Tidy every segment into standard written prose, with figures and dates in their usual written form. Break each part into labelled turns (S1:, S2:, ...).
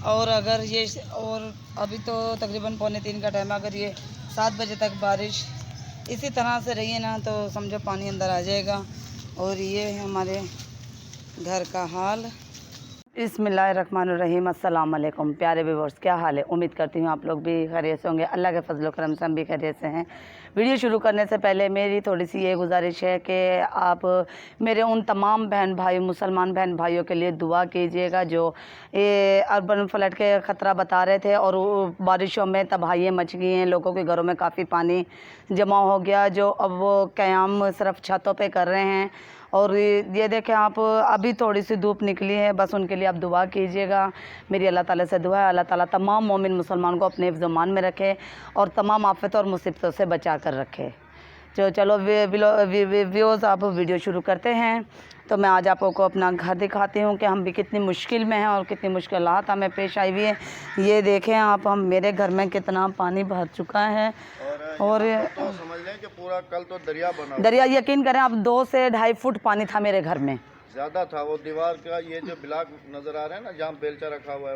S1: और अगर ये और अभी तो तकरीबन 2:45 का टाइम है, अगर ये 7 बजे तक बारिश इसी तरह से रही है ना तो समझो पानी अंदर आ जाएगा। और ये है हमारे घर का हाल। बिस्मिल्लाहिर्रहमानिर्रहीम, अस्सलाम वालेकुम प्यारे व्यूअर्स, क्या हाल है? उम्मीद करती हूँ आप लोग भी खैरियत से होंगे। अल्लाह के फजल करम से हम भी खैरियत से हैं। वीडियो शुरू करने से पहले मेरी थोड़ी सी ये गुजारिश है कि आप मेरे उन तमाम बहन भाई मुसलमान बहन भाइयों के लिए दुआ कीजिएगा जो ये अर्बन फ्लड के ख़तरा बता रहे थे और बारिशों में तबाहियाँ मच गई हैं, लोगों के घरों में काफ़ी पानी जमा हो गया, जो अब वो क़याम सिर्फ छतों पे कर रहे हैं। और ये देखें आप, अभी थोड़ी सी धूप निकली है, बस उनके लिए आप दुआ कीजिएगा। मेरी अल्लाह ताला से दुआ है, अल्लाह ताला तमाम मोमिन मुसलमान को अपने हिफ्ज़ मान में रखे और तमाम आफत और मुसीबतों से बचा कर रखे। चलो व्यूअर्स, आप वीडियो शुरू करते हैं। तो मैं आज आपको अपना घर दिखाती हूँ कि हम भी कितनी मुश्किल में हैं और कितनी मुश्किलात हमें पेश आई हुई है। ये देखें आप, हम मेरे घर में कितना पानी भर चुका है। और
S2: तो समझ लें कि पूरा कल तो दरिया
S1: दरिया, यकीन करें अब 2 से 2.5 फुट पानी था मेरे घर में,
S2: ज़्यादा था। वो दीवार का ये जो ब्लॉक नज़र आ रहा है ना, जहाँ बेलचा रखा हुआ है,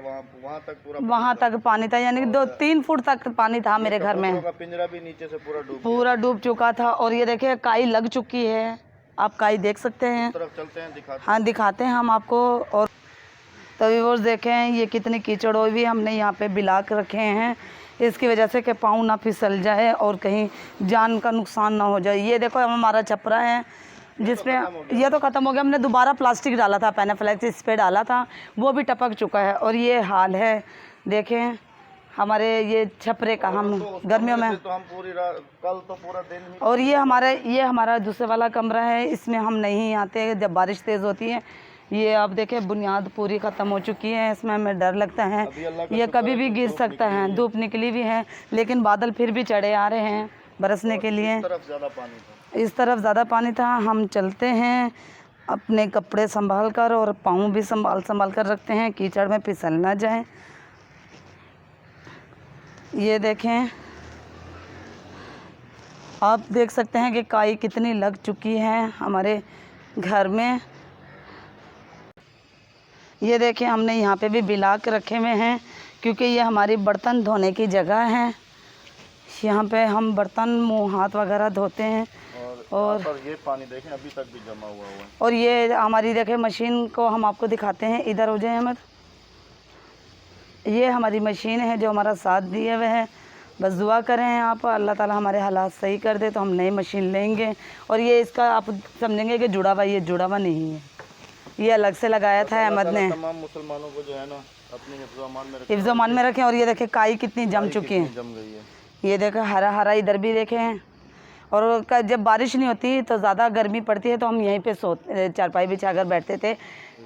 S2: वहाँ तक
S1: पानी था, यानी कि 2-3 फुट तक पानी था मेरे घर में।
S2: का पिंजरा भी नीचे से
S1: पूरा डूब चुका था। और ये देखिए काई लग चुकी है, आप काई देख सकते हैं।
S2: तरफ चलते हैं,
S1: हाँ दिखाते हैं हम आपको। और तभी वो देखें ये कितनी कीचड़ हुई भी, हमने यहाँ पे ब्लॉक रखे हैं इसकी वजह से कि पाँव ना फिसल जाए और कहीं जान का नुकसान ना हो जाए। ये देखो हमारा छपरा है जिसमें ये तो ख़त्म हो गया, हमने दोबारा प्लास्टिक डाला था, पैनाफ्लेक्स इस पर डाला था, वो भी टपक चुका है। और ये हाल है, देखें हमारे ये छपरे का, हम गर्मियों में
S2: तो हम कल तो पूरा दिन। और
S1: ये हमारा दूसरे वाला कमरा है, इसमें हम नहीं आते जब बारिश तेज़ होती है। ये आप देखें बुनियाद पूरी ख़त्म हो चुकी है, इसमें हमें डर लगता है ये कभी भी गिर सकता है। धूप निकली भी है लेकिन बादल फिर भी चढ़े आ रहे हैं बरसने के लिए। इस तरफ ज़्यादा पानी था। हम चलते हैं, अपने कपड़े संभाल कर और पाँव भी संभाल कर रखते हैं, कीचड़ में फिसल ना जाए। ये देखें आप, देख सकते हैं कि काई कितनी लग चुकी है हमारे घर में। ये देखें हमने यहाँ पे भी ब्लॉक रखे हुए हैं क्योंकि ये हमारी बर्तन धोने की जगह है। यहाँ पे हम बर्तन मुँह हाथ वगैरह धोते हैं। और
S2: ये पानी देखें अभी तक भी जमा हुआ है।
S1: और ये हमारी देखें मशीन को हम आपको दिखाते हैं, इधर हो जाए अहमद। ये हमारी मशीन है जो हमारा साथ दिए हुए है। बस दुआ करें आप, अल्लाह ताला हमारे हालात सही कर दे तो हम नई मशीन लेंगे। और ये इसका आप समझेंगे कि जुड़ा हुआ, ये जुड़ा हुआ नहीं है, ये अलग से लगाया था अहमद ने।
S2: तमाम मुसलमानों को जो है ना अपने
S1: हिफ्ज़ मान में रखें। और ये देखें काई कितनी जम चुकी है,
S2: जम गई है।
S1: ये देखो हरा हरा इधर भी देखें। और जब बारिश नहीं होती तो ज़्यादा गर्मी पड़ती है तो हम यहीं पे चारपाई बिछा कर बैठते थे।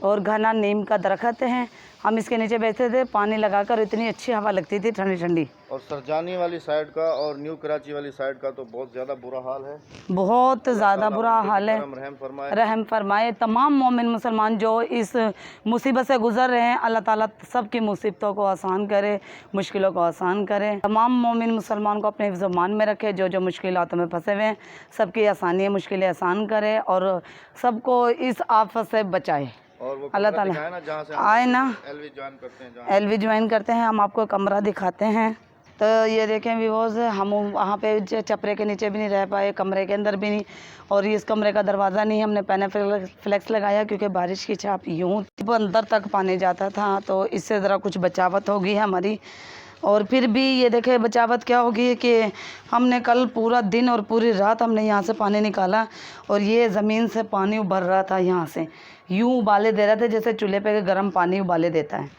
S1: और घना नीम का दरख्त है, हम इसके नीचे बैठते थे, पानी लगाकर इतनी अच्छी हवा लगती थी ठंडी ठंडी।
S2: और सरजानी वाली साइड का और न्यू कराची वाली साइड का तो बहुत ज़्यादा बुरा हाल है,
S1: बहुत ज़्यादा बुरा हाल है। रहम फरमाए तमाम मोमिन मुसलमान जो इस मुसीबत से गुज़र रहे हैं, अल्लाह ताला सब की मुसीबतों को आसान करे, मुश्किलों को आसान करे। तमाम मोमिन मुसलमान को अपने हिफ्ज़ मान में रखे, जो जो मुश्किलातों में फंसे हुए हैं सबकी आसानी मुश्किलें आसान करे और सबको इस आफत से बचाए। अल्लाह ताला आए ना, LV ज्वाइन करते हैं, हम आपको कमरा दिखाते हैं। तो ये देखें व्यूअर्स, हम वहाँ पे छपरे के नीचे भी नहीं रह पाए, कमरे के अंदर भी नहीं। और इस कमरे का दरवाज़ा नहीं हमने पैनाफ्लेक्स लगाया क्योंकि बारिश की छाप यूँ अंदर तक पानी जाता था, तो इससे ज़रा कुछ बचावत होगी हमारी। और फिर भी ये देखें बचावत क्या होगी कि हमने कल पूरा दिन और पूरी रात हमने यहाँ से पानी निकाला और ये ज़मीन से पानी उभर रहा था, यहाँ से यूँ उबाले दे रहे थे जैसे चूल्हे पे गर्म पानी उबाले देता है,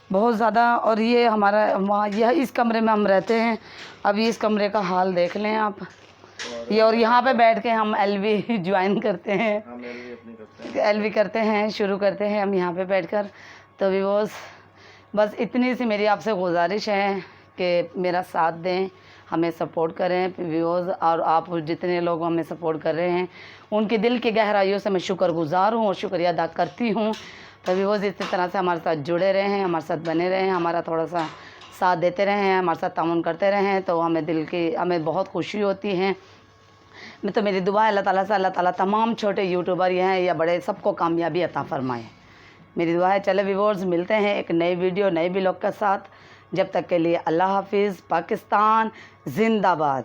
S1: बहुत ज़्यादा। और ये हमारा वहाँ यह इस कमरे में हम रहते हैं। अभी इस कमरे का हाल देख लें आप, ये और यहाँ पे बैठ के हम LV ज्वाइन करते हैं, LV करते हैं, शुरू करते हैं हम यहाँ पे बैठकर। तो बस इतनी सी मेरी आपसे गुजारिश है कि मेरा साथ दें, हमें सपोर्ट करें व्यूअर्स। और आप जितने लोग हमें सपोर्ट कर रहे हैं उनके दिल की गहराइयों से मैं शुक्रगुजार हूँ और शुक्रिया अदा करती हूँ। तो व्यूअर्स इसी तरह से हमारे साथ जुड़े रहें, हमारे साथ बने रहें, हमारा थोड़ा सा साथ देते रहें, हमारे साथ तामुन करते रहें, तो हमें बहुत खुशी होती है। मैं तो मेरी दुआ है अल्लाह ताला से, अल्लाह ताला तमाम छोटे यूट्यूबर हैं या बड़े सबको कामयाबी अता फरमाए। मेरी दुआ है। चले व्यूअर्स, मिलते हैं एक नई वीडियो नए ब्लॉग के साथ। जब तक के लिए अल्लाह हाफिज़। पाकिस्तान जिंदाबाद।